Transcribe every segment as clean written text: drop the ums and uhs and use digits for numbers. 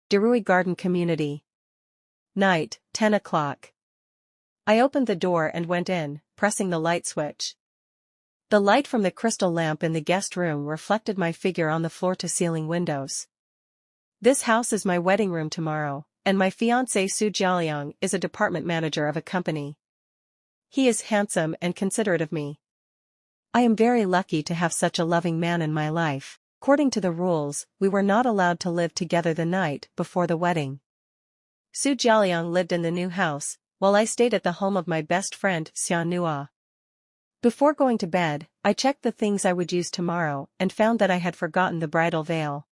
Darui Garden Community. Night, 10 o'clock. I opened the door and went in, pressing the light switch. The light from the crystal lamp in the guest room reflected my figure on the floor-to-ceiling windows. This house is my wedding room tomorrow, and my fiancé Su Jialiang is a department manager of a company. He is handsome and considerate of me. I am very lucky to have such a loving man in my life. According to the rules, we were not allowed to live together the night before the wedding. Su Jialiang lived in the new house, while I stayed at the home of my best friend Xia Nua. Before going to bed, I checked the things I would use tomorrow and found that I had forgotten the bridal veil.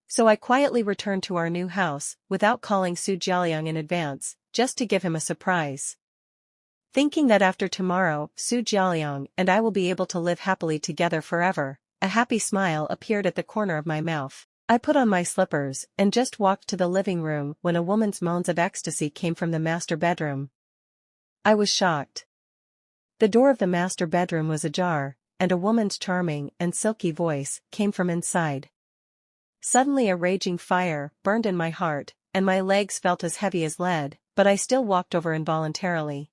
So I quietly returned to our new house, without calling Su Jialiang in advance, just to give him a surprise. Thinking that after tomorrow, Su Jialiang and I will be able to live happily together forever, a happy smile appeared at the corner of my mouth. I put on my slippers and just walked to the living room when a woman's moans of ecstasy came from the master bedroom. I was shocked. The door of the master bedroom was ajar, and a woman's charming and silky voice came from inside. Suddenly a raging fire burned in my heart, and my legs felt as heavy as lead, but I still walked over involuntarily.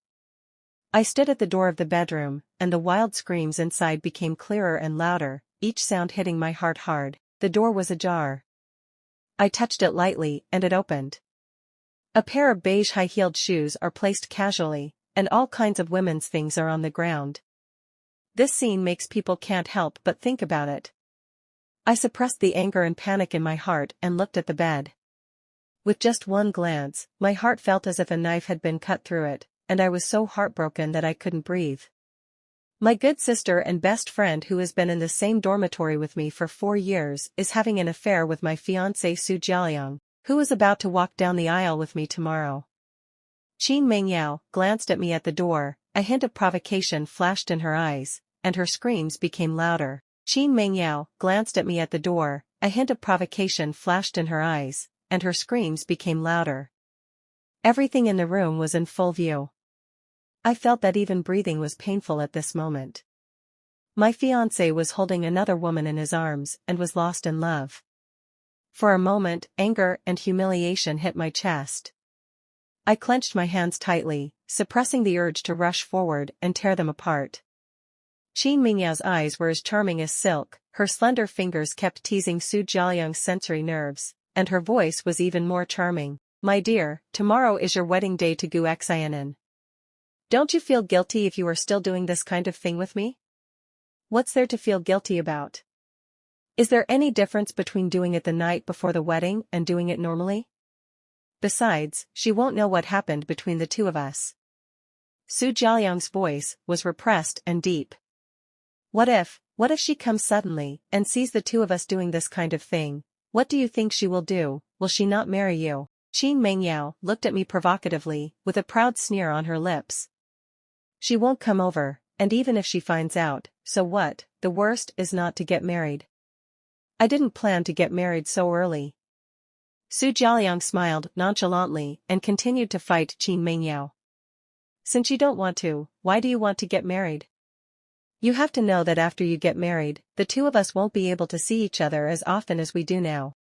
I stood at the door of the bedroom, and the wild screams inside became clearer and louder, each sound hitting my heart hard. The door was ajar. I touched it lightly and it opened. A pair of beige high-heeled shoes are placed casually, and all kinds of women's things are on the ground. This scene makes people can't help but think about it. I suppressed the anger and panic in my heart and looked at the bed. With just one glance, my heart felt as if a knife had been cut through it, and I was so heartbroken that I couldn't breathe. My good sister and best friend who has been in the same dormitory with me for 4 years is having an affair with my fiancé Su Jialiang, who is about to walk down the aisle with me tomorrow. Qin Mengyao glanced at me at the door, a hint of provocation flashed in her eyes, and her screams became louder. Qin Mengyao glanced at me at the door, a hint of provocation flashed in her eyes, and her screams became louder. Everything in the room was in full view. I felt that even breathing was painful at this moment. My fiancé was holding another woman in his arms and was lost in love. For a moment, anger and humiliation hit my chest. I clenched my hands tightly, suppressing the urge to rush forward and tear them apart. Qin Mingyao's eyes were as charming as silk, her slender fingers kept teasing Su Jialiang's sensory nerves, and her voice was even more charming. My dear, tomorrow is your wedding day to Gu Xianan. Don't you feel guilty if you are still doing this kind of thing with me? What's there to feel guilty about? Is there any difference between doing it the night before the wedding and doing it normally? Besides, she won't know what happened between the two of us. Su Jialiang's voice was repressed and deep. What if she comes suddenly and sees the two of us doing this kind of thing? What do you think she will do? Will she not marry you? Qin Mengyao looked at me provocatively, with a proud sneer on her lips. She won't come over, and even if she finds out, so what? The worst is not to get married. I didn't plan to get married so early. Su Jialiang smiled nonchalantly and continued to fight Qin Mengyao. Since you don't want to, why do you want to get married? You have to know that after you get married, the two of us won't be able to see each other as often as we do now.